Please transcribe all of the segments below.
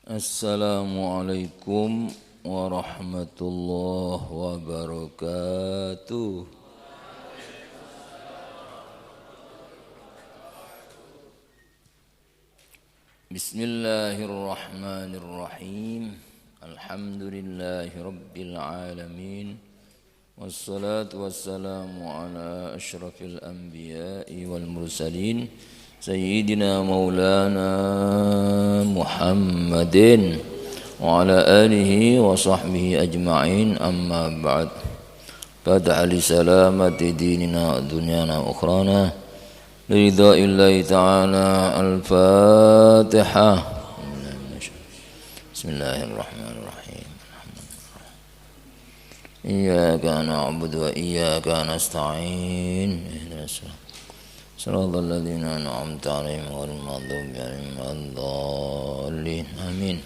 Assalamualaikum warahmatullahi wabarakatuh. Bismillahirrahmanirrahim. Alhamdulillahi rabbil alamin. Wassalatu wassalamu ala asyrafil anbiya'i wal mursalin Sayyidina maulana Muhammadin wa ala alihi wa sahbihi ajma'in, amma ba'd. Fad'a li salamati dinina dunyana ukhrana liridha'illahi ta'ala. Al-Fatihah. Bismillahirrahmanirrahim. Iyyaka na'budu wa iyyaka nasta'in. Ihdinas صراط الذين أنعمت عليهم غير المغضوب عليهم ولا الضالين آمين.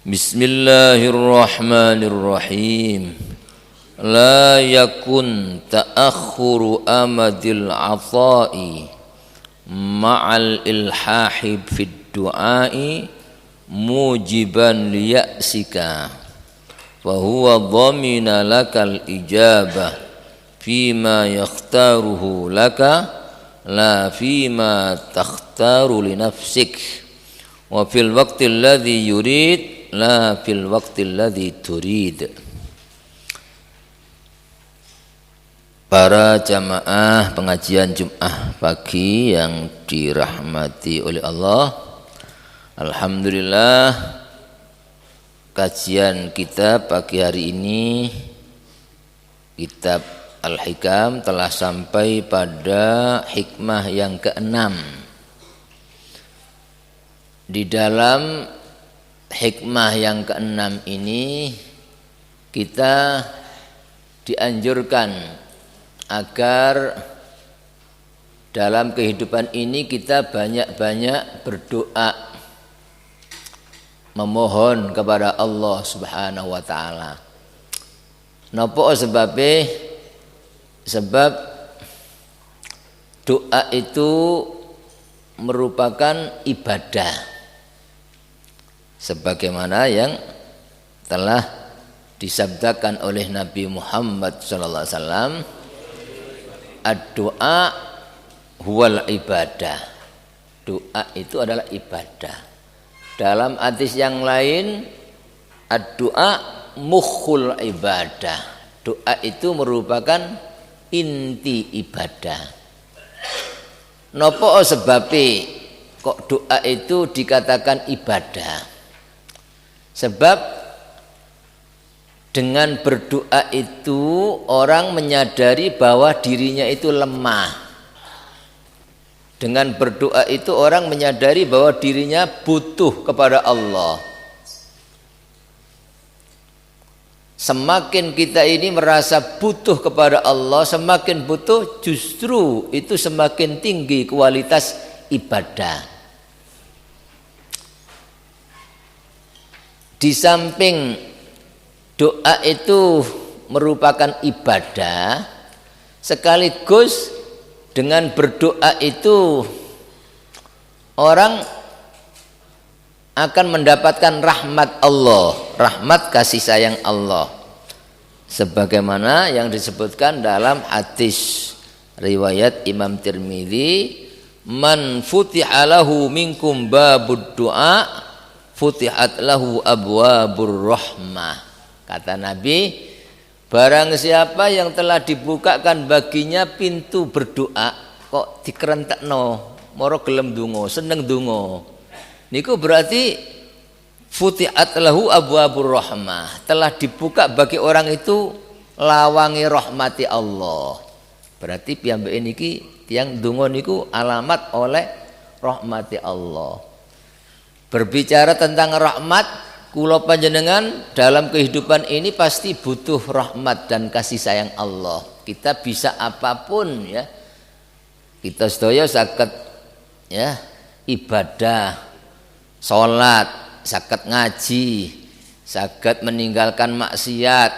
بسم الله الرحمن الرحيم. لا يكن تأخر أمد العطاء مع الإلحاح في الدعاء موجبا ليأسك فهو ضمن لك الإجابة فيما يختاره لك لا فيما تختار لنفسك وفي الوقت الذي يريد لا في الوقت الذي تريد. Para jamaah pengajian Jumat pagi yang dirahmati oleh Allah, alhamdulillah kajian kita pagi hari ini kitab Al-Hikam telah sampai pada hikmah yang ke-6. Di dalam hikmah yang ke-6 ini kita dianjurkan agar dalam kehidupan ini kita banyak-banyak berdoa, memohon kepada Allah Subhanahu wa taala. Napa sebabnya? Sebab doa itu merupakan ibadah, sebagaimana yang telah disabdakan oleh Nabi Muhammad SAW, ad-doa huwal ibadah. Doa itu adalah ibadah. Dalam hadis yang lain, ad-doa mukhul ibadah. Doa itu merupakan inti ibadah. Nopo sebabnya kok doa itu dikatakan ibadah? Sebab dengan berdoa itu orang menyadari bahwa dirinya itu lemah. Dengan berdoa itu orang menyadari bahwa dirinya butuh kepada Allah. Semakin kita ini merasa butuh kepada Allah, semakin butuh, justru itu semakin tinggi kualitas ibadah. Di samping doa itu merupakan ibadah, sekaligus dengan berdoa itu orang akan mendapatkan rahmat Allah, rahmat kasih sayang Allah, sebagaimana yang disebutkan dalam hadis riwayat Imam Tirmidzi, man futiha lahu minkum babud du'a futihat lahu abwabur rahmah. Kata Nabi, barang siapa yang telah dibukakan baginya pintu berdoa, kok dikerentekno moro gelem donga, seneng donga, niku berarti futihat lahu abwabur rahmah, telah dibuka bagi orang itu lawangi rahmati Allah. Berarti piyambake niki tiyang donga niku alamat oleh rahmati Allah. Berbicara tentang rahmat, kula panjenengan dalam kehidupan ini pasti butuh rahmat dan kasih sayang Allah. Kita bisa apapun ya, kita sedaya saged ya ibadah, sholat, saged ngaji, saged meninggalkan maksiat,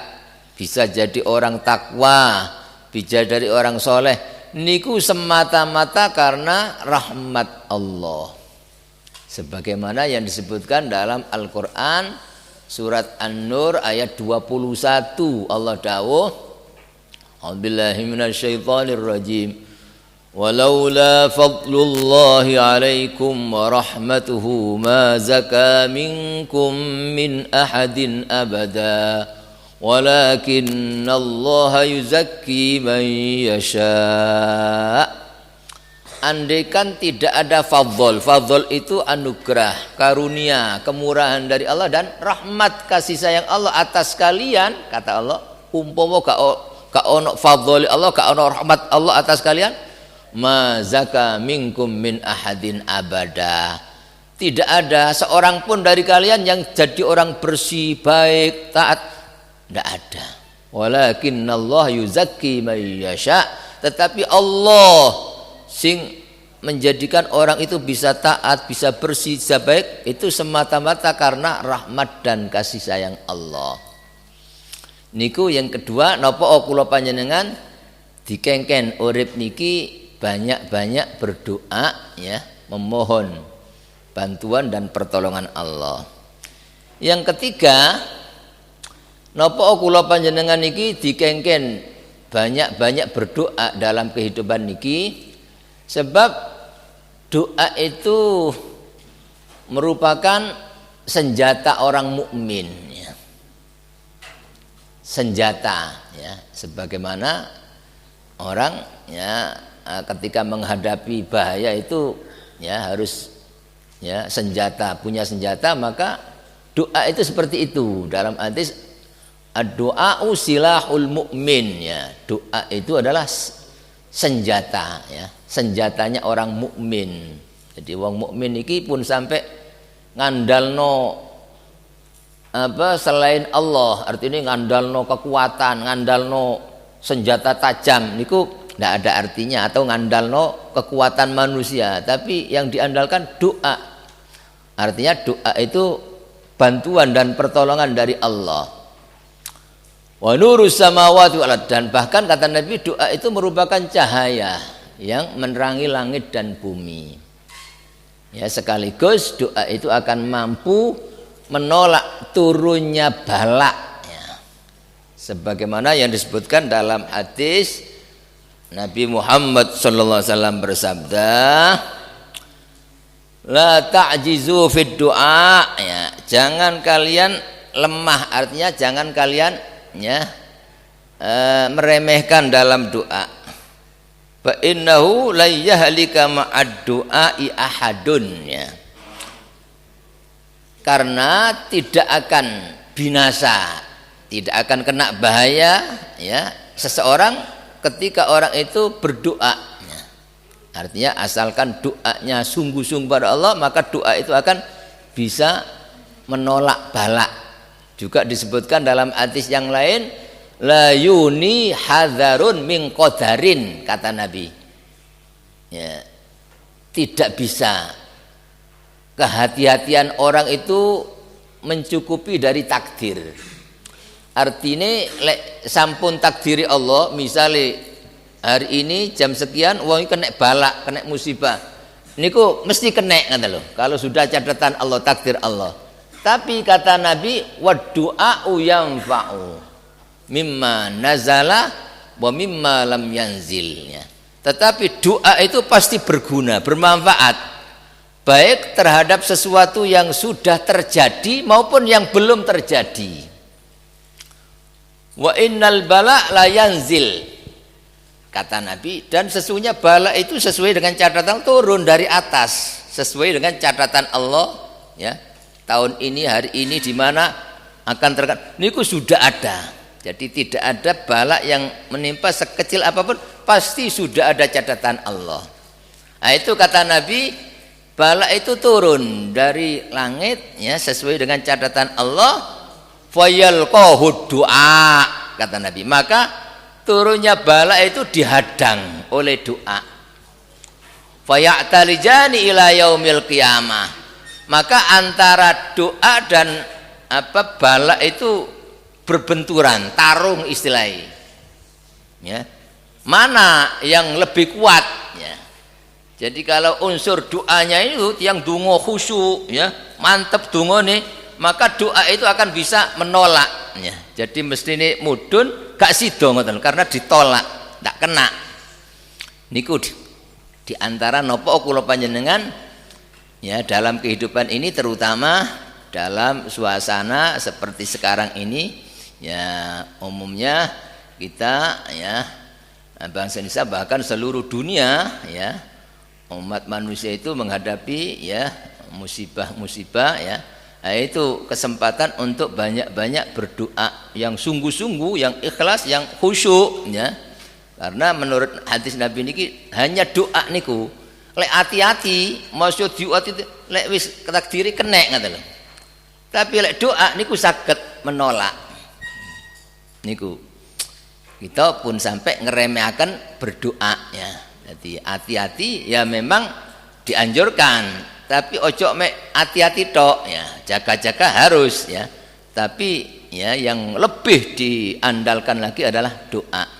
bisa jadi orang takwa, bisa dari orang soleh, niku semata-mata karena rahmat Allah. sebagaimana yang disebutkan dalam Al-Qur'an surat An-Nur ayat 21. Allah dawuh, A'udzubillahi minasyaitonir rajim. Walaula fadlullahi 'alaikum wa rahmatuhu ma zaka minkum min ahadin abada walakinnallaha yuzakki man yasha. Andaikan tidak ada fadl itu anugerah, karunia, kemurahan dari Allah dan rahmat kasih sayang Allah atas kalian, kata Allah, umpama gak ono fadl Allah, gak ono rahmat Allah atas kalian, ma zaka minkum min ahadin abada. Tidak ada seorang pun dari kalian yang jadi orang bersih, baik, taat, tidak ada. Walakinnallah yuzakki man yasha, tetapi Allah sing menjadikan orang itu bisa taat, bisa bersih, bisa baik, itu semata-mata karena rahmat dan kasih sayang Allah. Niku yang kedua, napa kula panjenengan dikengken urip niki banyak-banyak berdoa ya, memohon bantuan dan pertolongan Allah. Yang ketiga, napa kula panjenengan niki dikengken banyak-banyak berdoa dalam kehidupan niki, sebab doa itu merupakan senjata orang mukmin ya. Senjata ya, sebagaimana orang ya ketika menghadapi bahaya itu ya harus ya senjata, punya senjata, maka doa itu seperti itu. Dalam hadis ad-du'a silahul mukmin ya. Doa itu adalah senjata ya, senjatanya orang mukmin. Jadi wong mukmin iki pun sampai ngandalno selain Allah, artinya ngandalno kekuatan, ngandalno senjata tajam niku tidak ada artinya, atau ngandalno kekuatan manusia, tapi yang diandalkan doa. Artinya doa itu bantuan dan pertolongan dari Allah. Wa nurus samawati wal ardh, dan bahkan kata Nabi doa itu merupakan cahaya yang menerangi langit dan bumi. Ya, sekaligus doa itu akan mampu menolak turunnya bala ya. Sebagaimana yang disebutkan dalam hadis Nabi Muhammad sallallahu alaihi wasallam bersabda, la ta'jizu fid du'a ya, jangan kalian lemah, artinya jangan kalian ya meremehkan dalam doa. Fa innahu la yahlika ma'ad du'ai ahadun ya. Karena tidak akan binasa, tidak akan kena bahaya ya seseorang ketika orang itu berdoa ya. Artinya asalkan doanya sungguh-sungguh pada Allah, maka doa itu akan bisa menolak bala. Juga disebutkan dalam hadis yang lain, la yuni hadzarun min qadarin, kata Nabi ya, tidak bisa kehati-hatian orang itu mencukupi dari takdir. Artinya sampun takdiri Allah, misalnya hari ini jam sekian wong kena balak, kena musibah, niku mesti kena kata loh, kalau sudah catatan Allah, takdir Allah. Tapi kata Nabi, wad-du'a'u yanfa'u mimma nazala wa mimma lam yanzil ya. Tetapi doa itu pasti berguna, bermanfaat, baik terhadap sesuatu yang sudah terjadi maupun yang belum terjadi. Wa innal bala la yanzil, kata Nabi, dan sesungguhnya bala itu sesuai dengan catatan turun dari atas, sesuai dengan catatan Allah ya. Tahun ini, hari ini di mana akan terkait niku sudah ada. Jadi tidak ada bala yang menimpa sekecil apapun, pasti sudah ada catatan Allah. Nah, itu kata Nabi, bala itu turun dari langit ya sesuai dengan catatan Allah. Fayalqahu du'a, kata Nabi, maka turunnya bala itu dihadang oleh doa. Faya'talijani ila yaumil qiyamah, maka antara doa dan bala itu berbenturan, tarung istilahnya ya. Mana yang lebih kuat ya. Jadi kalau unsur doanya itu yang donga khusyuk ya, mantep dongane, maka doa itu akan bisa menolak ya. Jadi mesti ini mudun gak sida ngoten karena ditolak, tak kena. Niku di antara nopo kula panjenengan ya dalam kehidupan ini, terutama dalam suasana seperti sekarang ini ya, umumnya kita ya bangsa Indonesia bahkan seluruh dunia ya, umat manusia itu menghadapi ya musibah-musibah ya. Nah, itu kesempatan untuk banyak-banyak berdoa yang sungguh-sungguh, yang ikhlas, yang khusyuk ya. Karena menurut hadis Nabi niki hanya doa niku lek hati-hati maksud diuat itu lek wis ketakdiri kena ngoten lho. Tapi lek doa niku saged menolak. Niku kita pun sampai ngeremehkan berdoa ya. Jadi hati-hati ya, memang dianjurkan, tapi ojo mek hati-hati tok ya, jaga-jaga harus ya. Tapi ya yang lebih diandalkan lagi adalah doa.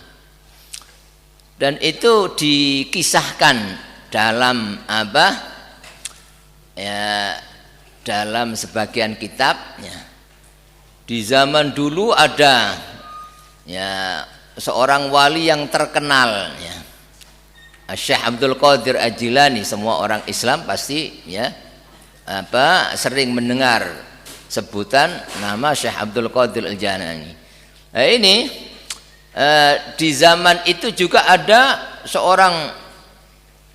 Dan itu dikisahkan dalam apa? Ya, dalam sebagian kitab ya. Di zaman dulu ada ya seorang wali yang terkenal ya, Syekh Abdul Qadir Al-Jilani. Semua orang Islam pasti ya sering mendengar sebutan nama Syekh Abdul Qadir Al-Jilani. Nah ini di zaman itu juga ada seorang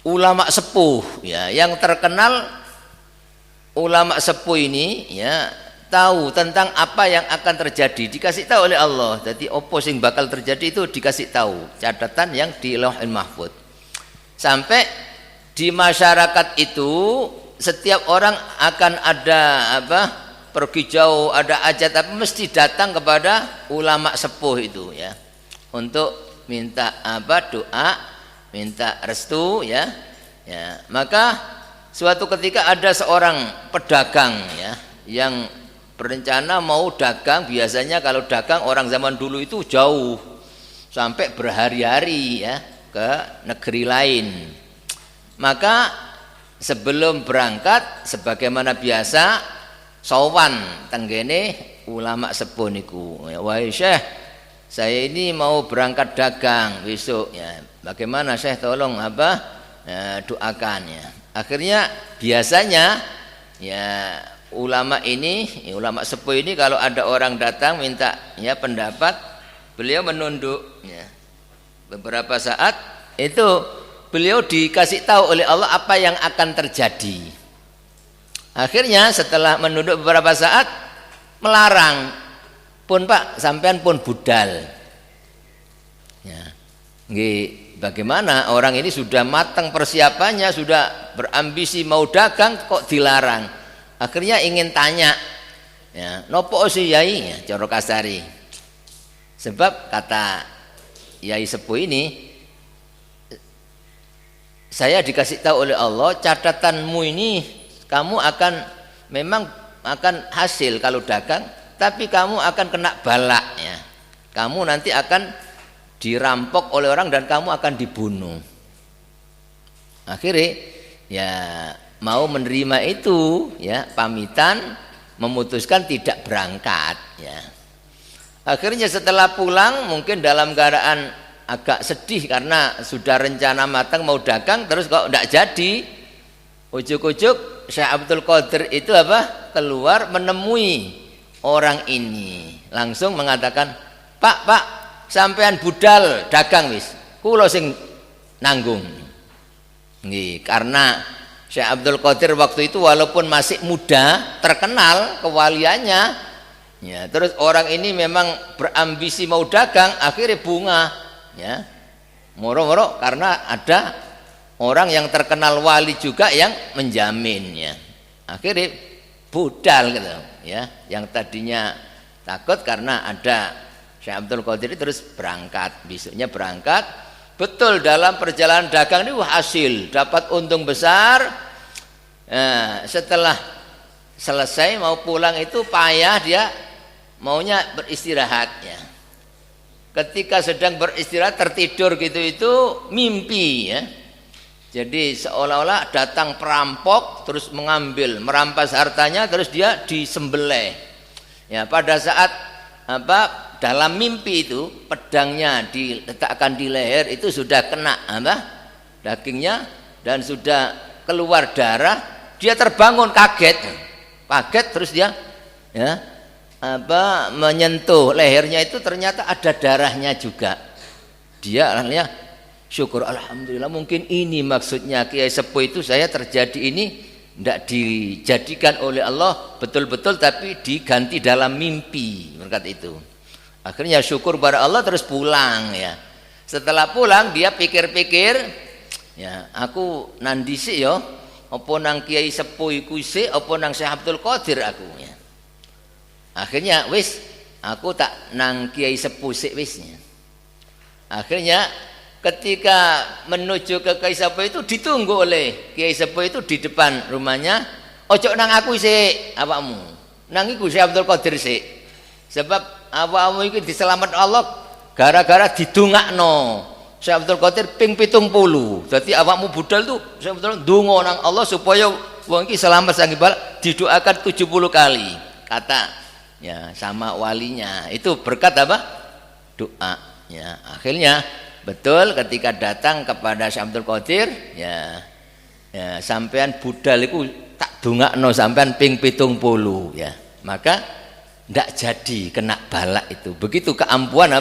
ulama sepuh ya, yang terkenal. Ulama sepuh ini ya tahu tentang apa yang akan terjadi, dikasih tahu oleh Allah. Jadi apa sing bakal terjadi itu dikasih tahu, catatan yang di Lauhul Mahfuz. Sampai di masyarakat itu setiap orang akan ada apa, pergi jauh, ada hajat apa, mesti datang kepada ulama sepuh itu ya, untuk minta apa, doa, minta restu ya. Ya, maka suatu ketika ada seorang pedagang ya yang berencana mau dagang. Biasanya kalau dagang orang zaman dulu itu jauh sampai berhari-hari ya ke negeri lain. Maka sebelum berangkat sebagaimana biasa sowan tenggene ulama sepuh niku, wahai Syekh, saya ini mau berangkat dagang besok ya, bagaimana Syekh, tolong apa ya, doakan ya. Akhirnya biasanya ya ulama ini, ulama sepuh ini kalau ada orang datang minta ya pendapat, beliau menunduk ya. Beberapa saat itu beliau dikasih tahu oleh Allah apa yang akan terjadi. Akhirnya setelah menunduk beberapa saat melarang, pun Pak sampean pun budal ya. Nggih, bagaimana orang ini sudah matang persiapannya, sudah berambisi mau dagang kok dilarang. Akhirnya ingin tanya ya, nopo si yai ya, cara kasari. Sebab kata yai sepuh ini, saya dikasih tahu oleh Allah catatanmu ini kamu akan memang akan hasil kalau dagang, tapi kamu akan kena balak ya. Kamu nanti akan dirampok oleh orang dan kamu akan dibunuh. Akhirnya ya mau menerima itu ya, pamitan, memutuskan tidak berangkat ya. Akhirnya setelah pulang mungkin dalam keadaan agak sedih karena sudah rencana matang mau dagang terus kok tidak jadi. Ujuk-ujuk Syekh Abdul Qadir itu apa, keluar menemui orang ini, langsung mengatakan, Pak sampean budal dagang wis, kula sing nanggung. Nggih, karena Syekh Abdul Qadir waktu itu walaupun masih muda, terkenal kewaliannya ya, terus orang ini memang berambisi mau dagang, akhirnya bunga ya, moro-moro karena ada orang yang terkenal wali juga yang menjaminnya. Akhirnya budal gitu ya, yang tadinya takut karena ada Syekh Abdul Qadir terus berangkat. Besoknya berangkat, betul dalam perjalanan dagang ini hasil, dapat untung besar. Nah, setelah selesai mau pulang itu payah, dia maunya beristirahat ya. Ketika sedang beristirahat tertidur gitu itu mimpi ya. Jadi seolah-olah datang perampok terus mengambil, merampas hartanya terus dia disembelih. Ya, pada saat dalam mimpi itu pedangnya diletakkan di leher itu sudah kena dagingnya dan sudah keluar darah, dia terbangun kaget terus dia menyentuh lehernya itu ternyata ada darahnya juga. Dia akhirnya syukur, alhamdulillah, mungkin ini maksudnya Kiai Sepuh itu saya terjadi ini tidak dijadikan oleh Allah betul-betul tapi diganti dalam mimpi berkat itu. Akhirnya syukur pada Allah terus pulang ya. Setelah pulang dia pikir-pikir, ya aku nandisi yo apa nang Kiai Sepuh iku isih apa nang Syekh Abdul Qadir aku ya. Akhirnya wis aku tak nang Kiai Sepuh sik wis ya. Akhirnya ketika menuju ke Kiai Sepuh itu ditunggu oleh Kiai Sepuh itu di depan rumahnya. Ojo nang aku sik awakmu. Nang iku Syekh Abdul Qadir sik. Sebab awakmu iki diselamet Allah gara-gara didongakno Syekh Abdul Qadir ping 70. Dadi awakmu budal tuh Syekh Abdul ndonga nang Allah supaya wong iki selamat saking balak, didoakan 70 kali. Kata ya sama walinya. Itu berkat apa? Doa. Ya, akhirnya betul ketika datang kepada Syekh Abdul Qadir, ya sampean budal iku tak dongakno sampean ping 70 ya. Maka ndak jadi kena balak itu. Begitu keampuhan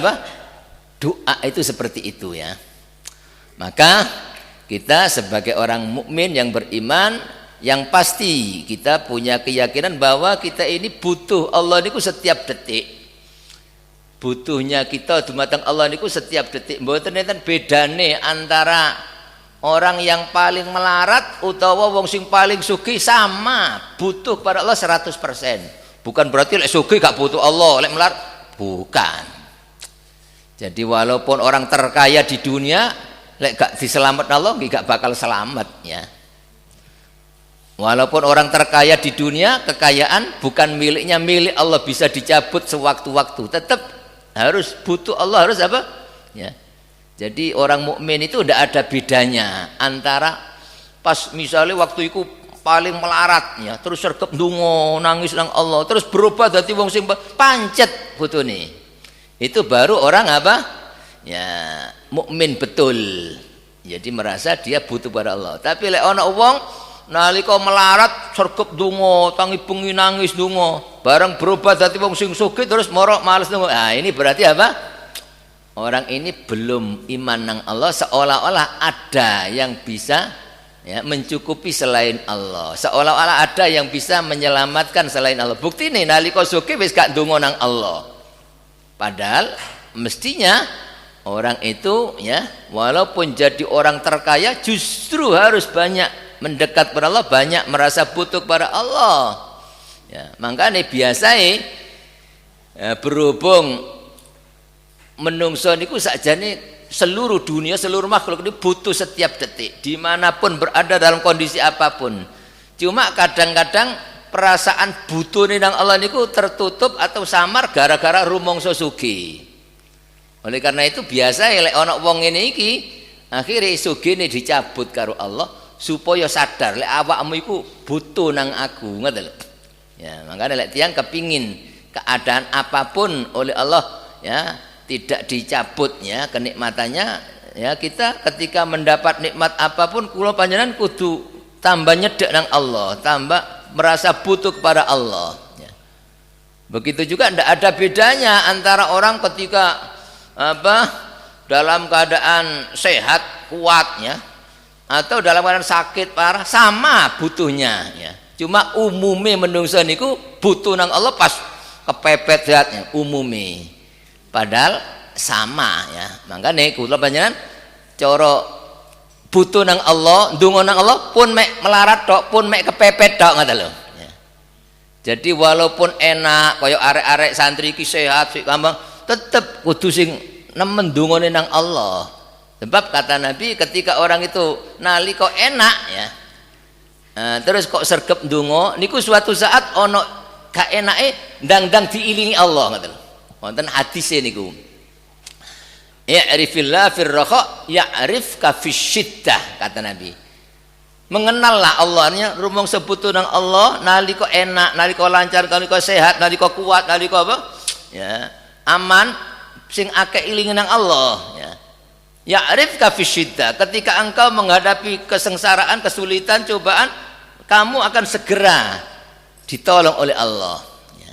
doa itu seperti itu ya. Maka kita sebagai orang mukmin yang beriman, yang pasti kita punya keyakinan bahwa kita ini butuh Allah niku setiap detik. Butuhnya kita dumateng Allah niku setiap detik. Mboten enten bedane antara orang yang paling melarat utawa wong sing paling sugih, sama butuh pada Allah 100%. Bukan berarti lek sugih gak butuh Allah, lek melarat bukan. Jadi walaupun orang terkaya di dunia lek gak diselamat Allah gak bakal selamat ya. Walaupun orang terkaya di dunia, kekayaan bukan miliknya, milik Allah bisa dicabut sewaktu-waktu, tetap harus butuh Allah, harus ya. Jadi orang mukmin itu tidak ada bedanya antara pas misalnya waktu itu paling melarat ya, terus sergap ndonga nangis nang Allah, terus berubah dadi wong sing pancet butune. Itu baru orang ya mukmin betul. Jadi merasa dia butuh pada Allah. Tapi lek ana wong nalika melarat sergap ndonga, tangi bengi nangis ndonga, bareng berubah dadi wong sing sugih terus morok males ndonga. Nah, ini berarti orang ini belum iman nang Allah, seolah-olah ada yang bisa ya mencukupi selain Allah, seolah-olah ada yang bisa menyelamatkan selain Allah. Bukti nih nalika sugih wis gak ndonga nang Allah. Padahal mestinya orang itu ya walaupun jadi orang terkaya justru harus banyak mendekat kepada Allah, banyak merasa butuh kepada Allah. Ya, makanya biasa berhubung menungso niku sakjane seluruh dunia, seluruh makhluk ini butuh setiap detik, dimanapun berada dalam kondisi apapun. Cuma kadang-kadang perasaan butuh nang Allah niku tertutup atau samar gara-gara rumangsa sugih. Oleh karena itu biasa lek ana wong ngene iki akhire sugihne dicabut karo Allah supaya sadar lek awakmu iku butuh nang aku, ngoten lho. Ya, makanya lek tiyang kepingin keadaan apapun oleh Allah ya tidak dicabut ya kenikmatannya ya, kita ketika mendapat nikmat apapun kula panjenengan kudu tambah nyedek nang Allah, tambah merasa butuh kepada Allah ya. Begitu juga tidak ada bedanya antara orang ketika dalam keadaan sehat kuat ya atau dalam keadaan sakit parah, sama butuhnya ya. Cuma umumnya menungso niku butuh nang Allah pas kepepet sehatnya umumnya. Padahal sama ya. Makanya kula panjenengan cara butuh nang Allah, ndonga nang Allah pun mek melarat tok, pun mek kepepet tok ngoten lho. Ya. Jadi walaupun enak kaya arek-arek santri iki sehat sik gampang, tetep kudu sing nemen ndongane nang Allah. Sebab kata Nabi ketika orang itu nalika enak ya. Terus kok sergep ndonga niku suatu saat ana gak enake ndang-ndang diilingi Allah ngoten lho. Wonten hadise niku. Ya'rifillah fir raha ya'rifka fisyiddah kata Nabi. mengenallah Allahnya rumong sebutu nang Allah nalika enak, nalika lancar, nalika sehat, nalika kuat, nalika apa ya aman sing akeh ilingin nang Allah ya. Ya'rifka fi syiddah, ketika engkau menghadapi kesengsaraan, kesulitan, cobaan, kamu akan segera ditolong oleh Allah ya.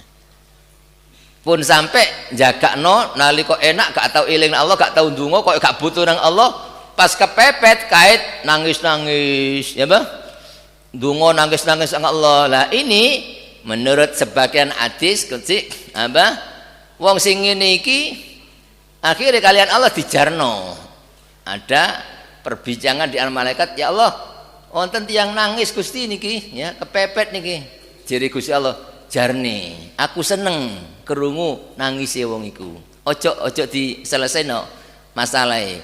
Pun sampai jagakno nalika enak gak tau eling nang Allah, gak tau ndonga, kok gak butuh nang Allah, pas kepepet kait nangis-nangis ya bah ndonga nangis-nangis nang Allah. Lah ini menurut sebagian hadis kecik apa wong sing ngene iki akhirnya kalian Allah dijarno. Ada perbincangan di antara malaikat, ya Allah wonten tiyang nangis Gusti niki ya kepepet niki. Jere Gusti Allah, jarne aku seneng krungu nangise wong iku. Ojo diselesaino masalahe.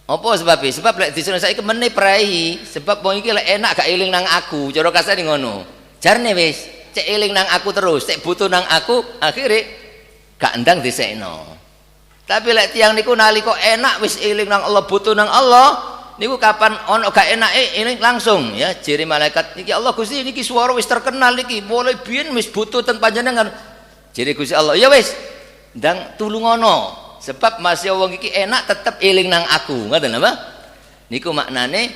Apa sebabnya? Sebab lek diselesaikan meneh prei, sebab wong iki lek enak gak eling nang aku, cara kasane ngono. Jarne wis cek eling nang aku terus, cek butuh nang aku, akhirnya gak ndang disekno. Tapi lek tiang niku nalika enak wis eling nang Allah, butuh nang Allah, niku kapan ono gak enake eling langsung ya jere malaikat niki Allah Gusti niki swara wis terkenal niki, mulai biyen wis butuh teng panjenengan. Jere Gusti Allah, ya wis ndang tulungono, sebab masih wong iki enak tetep eling nang aku. Ngoten apa? Niku maknane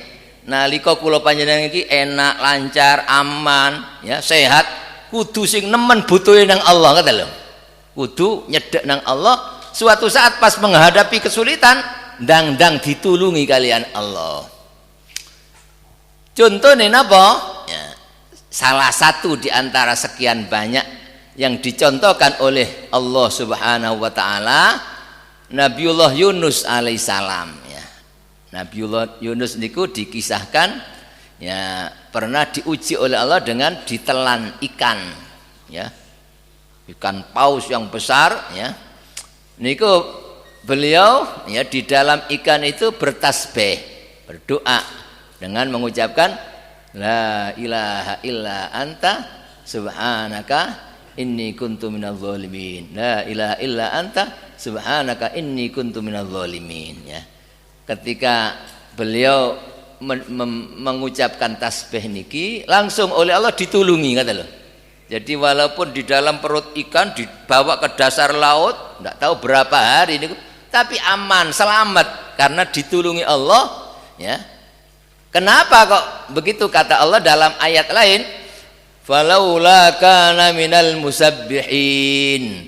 nalika kula panjenengan iki enak, lancar, aman, ya sehat, kudu sing nemen butuhe nang Allah, ngoten lho. Kudu nyedhek nang Allah. Suatu saat pas menghadapi kesulitan ndang ditulungi kalian Allah. Contohnya napa? Ya, salah satu di antara sekian banyak yang dicontohkan oleh Allah Subhanahu wa taala Nabiullah Yunus alaihissalam ya. Nabiullah Yunus niku dikisahkan ya pernah diuji oleh Allah dengan ditelan ikan ya. Ikan paus yang besar ya. Niku beliau ya di dalam ikan itu bertasbih, berdoa dengan mengucapkan la ilaha illa anta subhanaka inni kuntu minadz zalimin. La ilaha illa anta subhanaka inni kuntu minadz zalimin ya. Ketika beliau mengucapkan tasbih niki langsung oleh Allah ditulungi kata loh. Jadi walaupun di dalam perut ikan dibawa ke dasar laut, tidak tahu berapa hari ini, tapi aman, selamat karena ditulungi Allah. Ya, kenapa kok begitu kata Allah dalam ayat lain? Falaula kana minal musabbihin,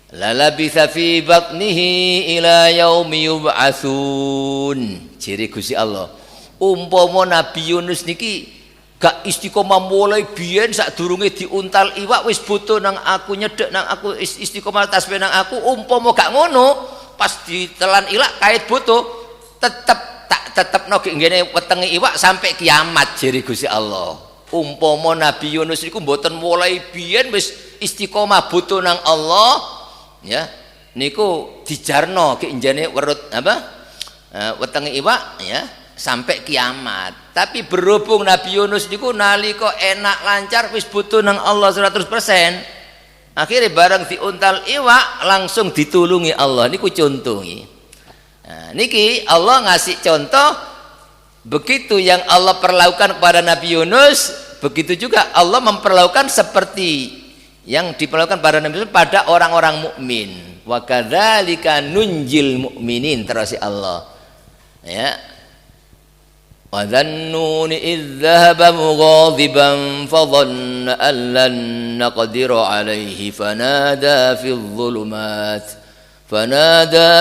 lalabitha fi batnihi ila yaumi yub'atsun. Ciri Gusti Allah. Umpama Nabi Yunus niki gak istiqomah mulai biyen sadurunge diuntal iwak wis butuh nang aku, nyedek nang aku, istiqomah tasbih nang aku, umpama gak ngono pas ditelan iwak kait butuh tetep no ngene wetenge iwak sampai kiamat jere Gusti Allah. Umpama Nabi Yunus niku mboten mulai biyen wis istiqomah butuh nang Allah ya niku dijarno ki njane werut apa wetenge iwak ya sampai kiamat. Tapi berhubung Nabi Yunus niku nalika enak lancar wis butuh nang Allah 100%, akhirnya bareng diuntal iwak langsung ditulungi Allah. Niku contoh. Nah, niki Allah ngasih contoh begitu yang Allah perlakukan kepada Nabi Yunus, begitu juga Allah memperlakukan seperti yang diperlakukan pada Nabi Yunus pada orang-orang mukmin. Wa kadzalika nunjil mu'minin, terus Allah. Ya. وَذَنُّونِ إِذْ ذَهَبَ مُغَاضِبًا فَظَنَّ أَن لَّن نَّقْدِرَ عَلَيْهِ فَنَادَىٰ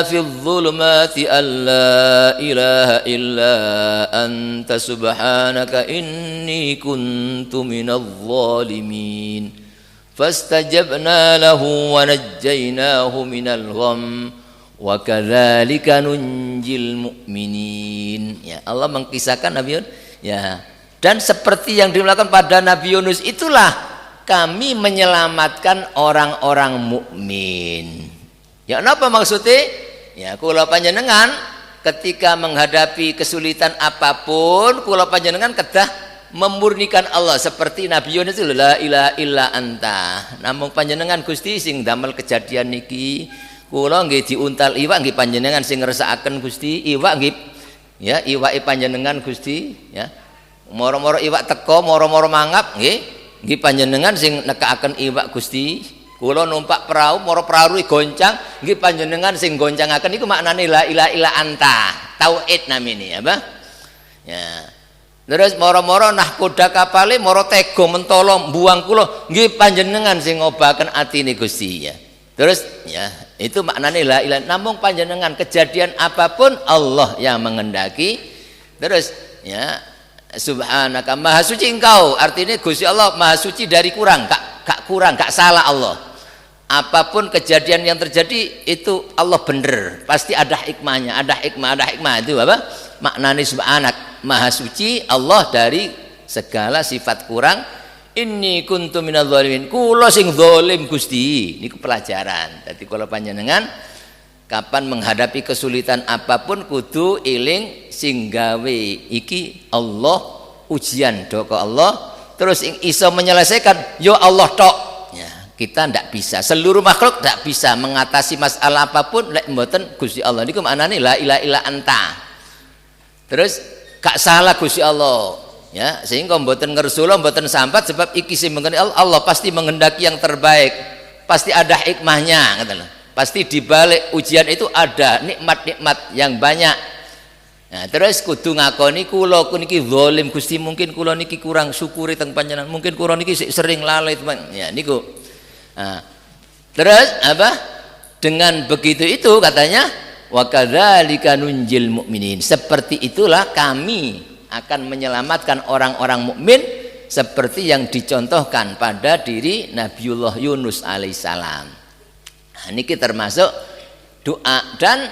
فِي الظُّلُمَاتِ أَن لَّا إِلَٰهَ إِلَّا أَنتَ سُبْحَانَكَ إِنِّي كُنتُ مِنَ الظَّالِمِينَ فَاسْتَجَبْنَا لَهُ وَنَجَّيْنَاهُ مِنَ الْغَمِّ wa kadzalika nunjil mu'minin. Ya, Allah mengkisahkan Nabi Yunus ya, dan seperti yang dilakukan pada Nabi Yunus itulah kami menyelamatkan orang-orang mukmin. Ya, apa maksudnya? Ya, kula panjenengan ketika menghadapi kesulitan apapun, kula panjenengan kedah memurnikan Allah seperti Nabi Yunus itu la ilaha illa anta. Namung panjenengan Gusti sing damel kejadian niki. Kula nggih diuntal iwak nggih panjenengan sing ngersakaken Gusti, iwak nggih ya iwake panjenengan Gusti ya. moro-moro iwak teko moro-moro mangap nggih panjenengan sing nekakaken iwak Gusti. Kula numpak perahu moro perahu goncang nggih panjenengan sing goncangaken iku maknane la ilaha illa anta. Tauhid namine apa? Ya. Terus moro-moro nahkoda kapale moro tega mentolo buang kula nggih panjenengan sing ngobaken atine Gusti ya. Terus ya itu maknane la ilaha namung panjenengan kejadian apapun Allah yang mengendaki. Terus ya subhanaka maha suci engkau artinya Gusti Allah maha suci dari kurang gak kurang gak salah Allah. Apapun kejadian yang terjadi itu Allah bener pasti ada hikmahnya ada hikmah itu apa maknanya subhanak maha suci Allah dari segala sifat kurang. Inni kuntu minadz zalimin kula sing zalim Gusti niku pelajaran. Dadi kula panjenengan kapan menghadapi kesulitan apapun kudu eling sing gawe iki Allah ujian doko Allah terus iso menyelesaikan yo Allah tok. Kita ndak bisa, seluruh makhluk ndak bisa mengatasi masalah apapun lek mboten Gusti Allah niku maknane la ilaha illa anta. Terus gak salah Gusti Allah ya sehingga mboten ngersula mboten sambat sebab iki sing mengenai Allah pasti menghendaki yang terbaik pasti ada hikmahnya ngoten lho. Pasti di balik ujian itu ada nikmat-nikmat yang banyak. Nah, terus kudu ngakoni kula niki zalim Gusti mungkin kula niki kurang syukuri teng panjenengan mungkin kula niki sering lalai teman ya niku. Nah, terus apa? Dengan begitu itu katanya wa kadzalika nunjil mukminin. Seperti itulah kami akan menyelamatkan orang-orang mukmin seperti yang dicontohkan pada diri Nabiullah Yunus alaihissalam. Nah, ini termasuk doa dan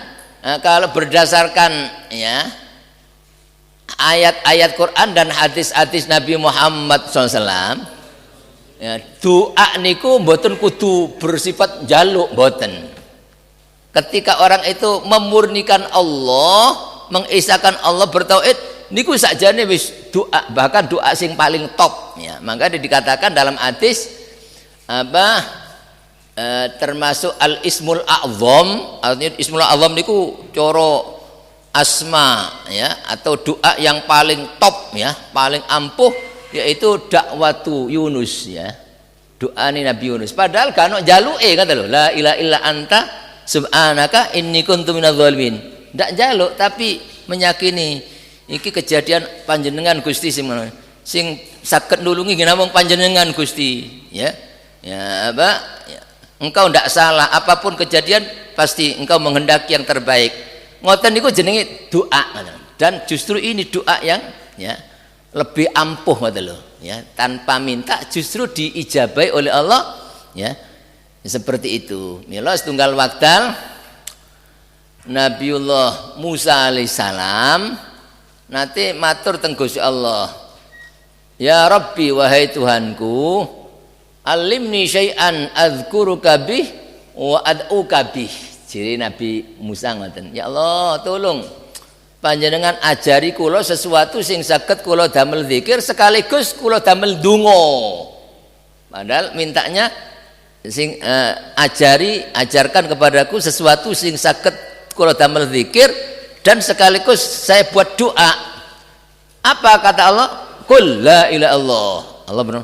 kalau berdasarkan ya ayat-ayat Quran dan hadis-hadis Nabi Muhammad SAW ya, doa niku mboten kudu bersifat jaluk mboten. Ketika orang itu memurnikan Allah, mengisahkan Allah bertauhid niku sakjane wis doa bahkan doa sing paling top ya. Maka dikatakan dalam hadis apa termasuk al ismul a'zam artinya ismul a'zam niku coro asma ya atau doa yang paling top ya paling ampuh yaitu dakwatu Yunus ya doa ini Nabi Yunus padahal kan jaluke kata lho la ilaha illa anta subhanaka inni kuntu minadz zalimin ndak jaluk tapi meyakini iki kejadian panjenengan Gusti sing saged nulungi namung panjenengan Gusti ya apa ya. Engkau ndak salah apapun kejadian pasti engkau menghendaki yang terbaik ngoten niku jenenge doa dan justru ini doa yang ya lebih ampuh ngoten lho ya tanpa minta justru diijabahi oleh Allah ya seperti itu. Mila setunggal waktal Nabiullah Musa alaihissalam nanti matur teng Gusti Allah ya Rabbi wahai Tuhanku alimni syai'an adzkuruka bih wa ad'uka bih. Jadi Nabi Musa ngoten ya Allah tolong panjenengan ajari kula sesuatu sing saged kula damel zikir sekaligus kula damel donga. Padahal mintanya sing ajarkan kepadaku sesuatu sing saged kula damel zikir dan sekaligus saya buat doa. Apa kata Allah? Qul la ilaha illallah. Allah benar.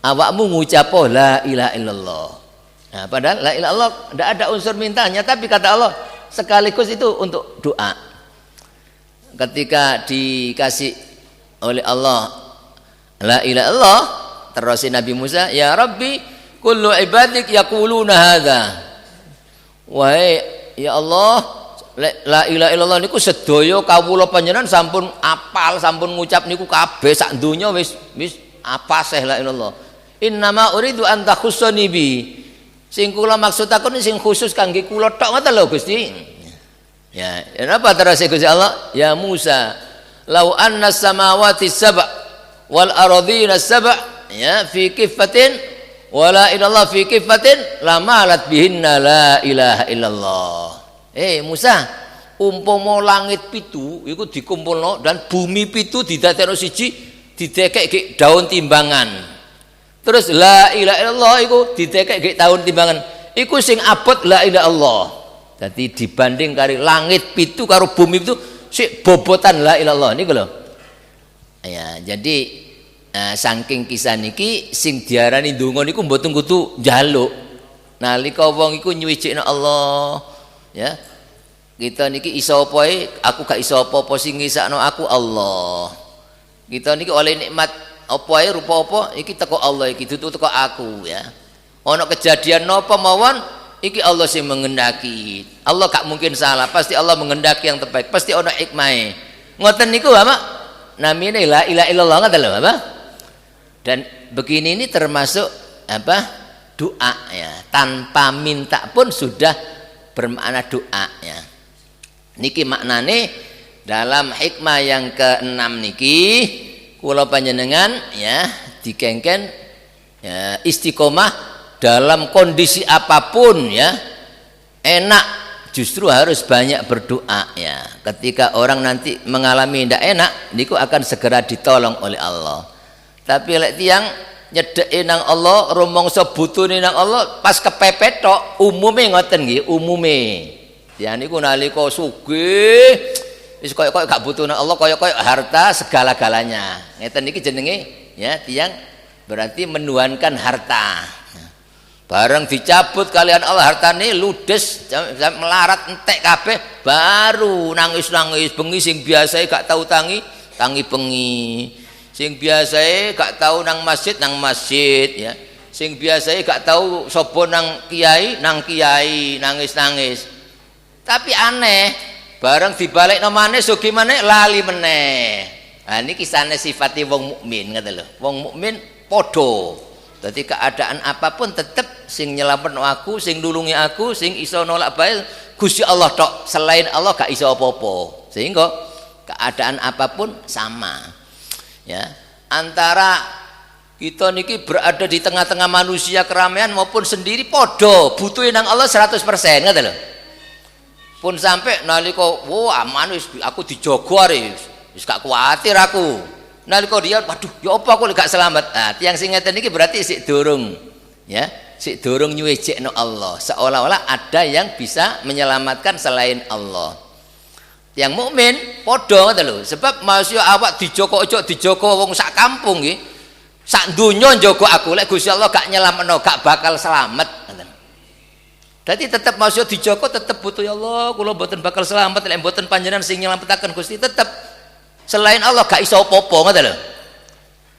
Awakmu ngucap la ilaha illallah. Nah, padahal la ilaha illallah tidak ada unsur mintanya tapi kata Allah sekaligus itu untuk doa. Ketika dikasih oleh Allah la ilaha illallah terus Nabi Musa ya Rabbi kullu ibadik yaquluna hadza wahai ya Allah la ilaha illallah niku sedaya kawula panjenengan sampun apal sampun ngucap niku kabeh sak donya wis apa seh la ilaha illallah innama uridu an takhussani bi sing kula maksudaken sing khusus kangge kula tok ngoten lho Gusti. Ya, kenapa terus Gusti Allah? Ya Musa, lau anna samawati sab' wal ardhina sab' ya fi kifatin wala ilallah fi kifatin lamalat bihinna la ilaha illallah. Musa, umpama langit pitu iku dikumpulno dan bumi pitu didadekno siji didekek daun timbangan. Terus la ilaha illallah iku didekek daun timbangan. Iku sing abot la ilaha illallah. Jadi dibanding kari langit pitu karo bumi itu si bobotan la ilallah niku lho. Ya, jadi saking kisah niki sing diarani ndonga niku mboten kudu njaluk. Nalika wong iku nyuwijikno Allah, ya. Kita niki iso apa aku gak iso apa-apa sing ngisakno aku Allah. Kita niki oleh nikmat apa rupa apa iki teko Allah iki dudu teko aku ya. Ana kejadian napa mawon iki Allah sing menghendaki. Allah gak mungkin salah, pasti Allah menghendaki yang terbaik, pasti ana hikmahe. Ngoten niku apa? Namine la ilaha illallah ngoten lho apa? Dan begini ini termasuk apa? Doa ya. Tanpa minta pun sudah bermakna doa ya. Niki maknane dalam hikmah yang ke-6 niki kula panjenengan ya dikengken ya, istiqomah dalam kondisi apapun ya, enak justru harus banyak berdoa ya. Ketika orang nanti mengalami tidak enak niku akan segera ditolong oleh Allah. Tapi lek tiyang nyedeki nang Allah, rumangsa butuhne nang Allah, pas kepepet tok umume ngoten nggih, umume ya niku nalika sugih wis koyo-koyo gak butuh nang Allah, koyo-koyo harta segala-galanya. Ngeten niki jenenge ya tiyang berarti menuhankan harta. Bareng dicabut kalian Allah hartane ludes melarat entek kabeh baru nangis-nangis bengi sing biasae gak tau tangi bengi. Sing biasae gak tau nang masjid ya. Sing biasae gak tau sapa nang kiai nangis-nangis. Tapi aneh, bareng dibalik nomane sugih maneh lali meneh. Nah ini kisahnya sifatnya wong mukmin ngoten lho. Wong mukmin padha. Dadi keadaan apapun tetep sing nyelametno aku, sing nulungi aku, sing iso nolak bae Gusti Allah tok. Selain Allah gak iso apa-apa. Sehingga keadaan apapun sama. Ya, antara kita niki berada di tengah-tengah manusia keramaian maupun sendiri padha butuhe nang Allah 100% ngoten lho. Pun sampai nalika aman wis aku dijaga are wis gak kuwatir aku. Nalika dia waduh ya apa aku gak selamat. Nah, tiyang sing ngeten iki berarti sik durung ya, sik durung nyuwijikno Allah. Seolah-olah ada yang bisa menyelamatkan selain Allah. Yang mukmin padha ngoten lho. Sebab manusia awak dijaga aja dijaga wong sak kampung nggih. Sak donya njaga aku lek Gusti Allah gak nyelametno gak bakal selamat. Jadi tetap manusia dijaga tetap butuh ya Allah, kula mboten bakal selamat lek mboten panjenengan sing nyelametaken Gusti, tetap selain Allah gak iso apa-apa ngoten lho.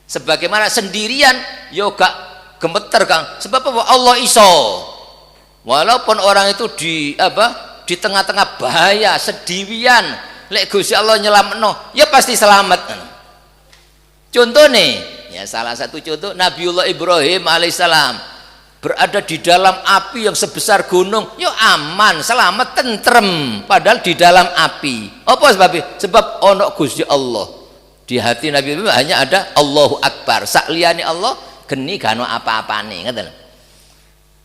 Sebagaimana sendirian yo gak gemeter Kang. Sebab apa? Allah iso. Walaupun orang itu di tengah-tengah bahaya, sediwian, lek Gusti Allah nyelametno, ya pasti selamat. Contoh nih, ya salah satu contoh Nabiullah Ibrahim alaihissalam berada di dalam api yang sebesar gunung, yo aman, selamat, tentrem, padahal di dalam api. Apa sebabnya? Sebab ono Gusti Allah. Di hati Nabi Ibrahim hanya ada Allahu Akbar. Sak liyane Allah geni gak ono apa-apane, ngoten.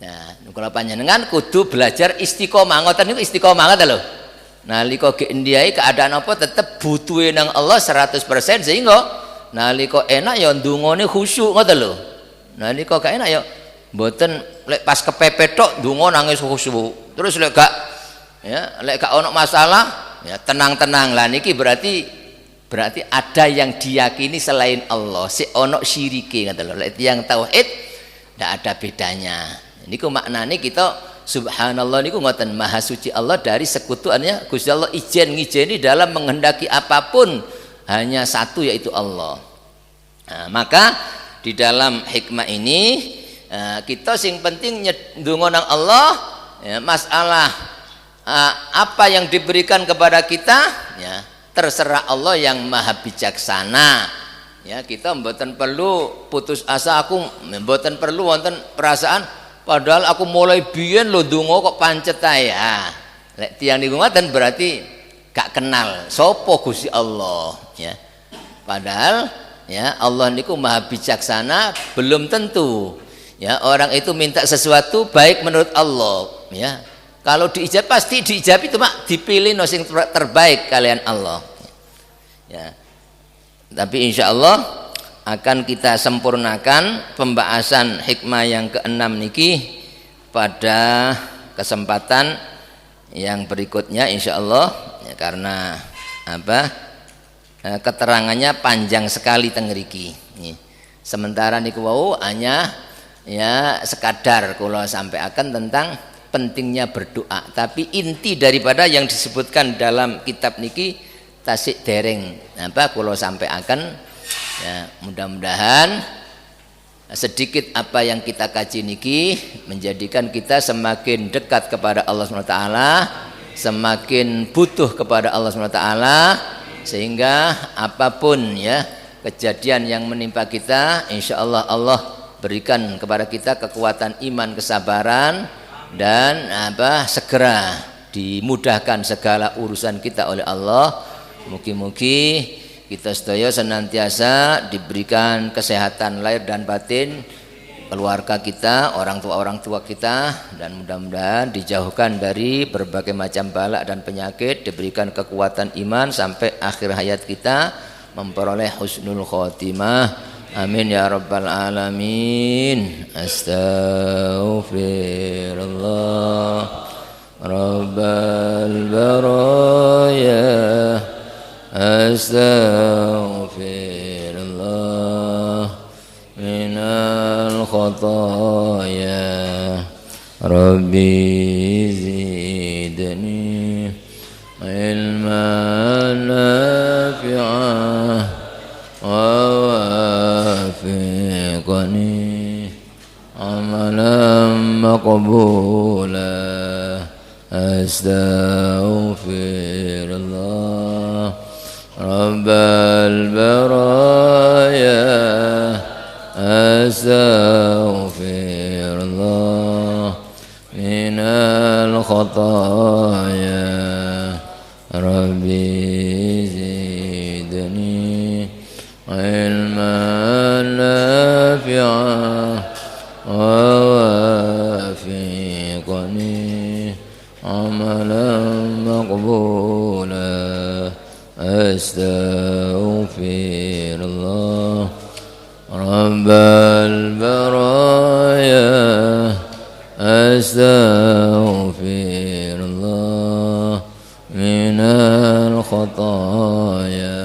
Nah, kalau panjenengan kudu belajar istiqomah, ngoten niku istiqomah ngoten lho. Nalika ge ndiae keadaan apa tetep butuhe nang Allah 100% sehingga nalika enak ya ndungone khusyuk ngoten lho. Nalika gak enak ya mboten lek pas kepepet tok ndonga nangis khusyuk. Terus lek gak ono masalah ya tenang-tenang. Lah niki berarti ada yang diyakini selain Allah, si ono syirike ngoten lho. Lek tiyang tauhid ndak ada bedanya. Niku maknane kita subhanallah niku ngoten, maha suci Allah dari sekutuannya. Gusti Allah ngijeni dalam menghendaki apapun hanya satu yaitu Allah. Nah, maka di dalam hikmah ini kita sing penting ndonga nang Allah ya, masalah apa yang diberikan kepada kita ya terserah Allah yang maha bijaksana ya. Kita mboten perlu putus asa, aku mboten perlu wonten perasaan padahal aku mulai biyen lho ndonga kok pancet ae ya. Lek tiyang niku ngoten berarti gak kenal sapa Gusti Allah ya. Padahal ya Allah niku maha bijaksana, belum tentu ya orang itu minta sesuatu baik menurut Allah ya. Kalau diijab pasti diijab itu mak dipilih no sing terbaik kalian Allah ya. Tapi insya Allah akan kita sempurnakan pembahasan hikmah yang ke-6 niki pada kesempatan yang berikutnya insya Allah ya, karena keterangannya panjang sekali teng mriki. Sementara niku wau hanya ya sekadar kula sampaikan tentang pentingnya berdoa, tapi inti daripada yang disebutkan dalam kitab niki tasik dereng kula sampaikan ya, mudah-mudahan sedikit apa yang kita kaji niki menjadikan kita semakin dekat kepada Allah SWT, semakin butuh kepada Allah SWT, sehingga apapun ya kejadian yang menimpa kita, insya Allah Allah berikan kepada kita kekuatan iman, kesabaran, dan segera dimudahkan segala urusan kita oleh Allah. Mugi-mugi kita sedaya senantiasa diberikan kesehatan lahir dan batin, keluarga kita, orang tua kita, dan mudah-mudahan dijauhkan dari berbagai macam bala dan penyakit, diberikan kekuatan iman sampai akhir hayat kita memperoleh husnul khotimah. Amin ya rabbal alamin. Astaghfirullah rabbal baraya, astaghfirullah minal khataya, rabbi zidni ilman nafi'ah ووافقني عملا مقبولا. أستغفر الله رب البرايا، أستغفر الله من الخطايا، ربي علما نافعا ووافقني عملا مقبولا. أستغفر الله رب البرايا، أستغفر الله من الخطايا،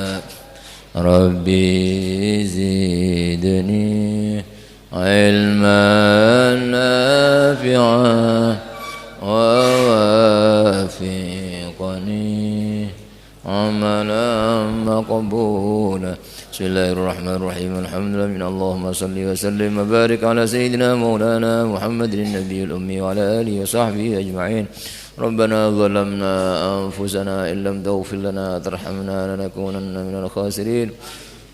ربي زدني علما نافعا ووافقني عملا مقبولا. بسم الله الرحمن الرحيم. الحمد لله، اللهم صل وسلم وبارك على سيدنا مولانا محمد النبي الأمي وعلى آله وصحبه أجمعين. ربنا ظلمنا أنفسنا إن لم تغفر لنا وترحمنا لنكونن من الخاسرين.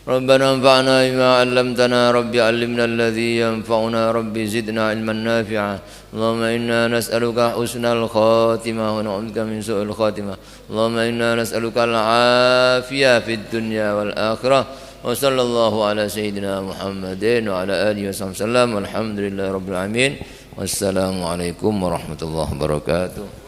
ربنا انفعنا بما علمتنا، رب علمنا الذي ينفعنا، رب زدنا علما نافعا. اللهم إنا نسألك حسن الخاتمة ونعوذ بك من سوء الخاتمة. اللهم إنا نسألك العافية في الدنيا والآخرة. وصلى الله على سيدنا محمد وعلى آله وصحبه وسلم، والحمد لله رب العالمين. والسلام عليكم ورحمة الله وبركاته.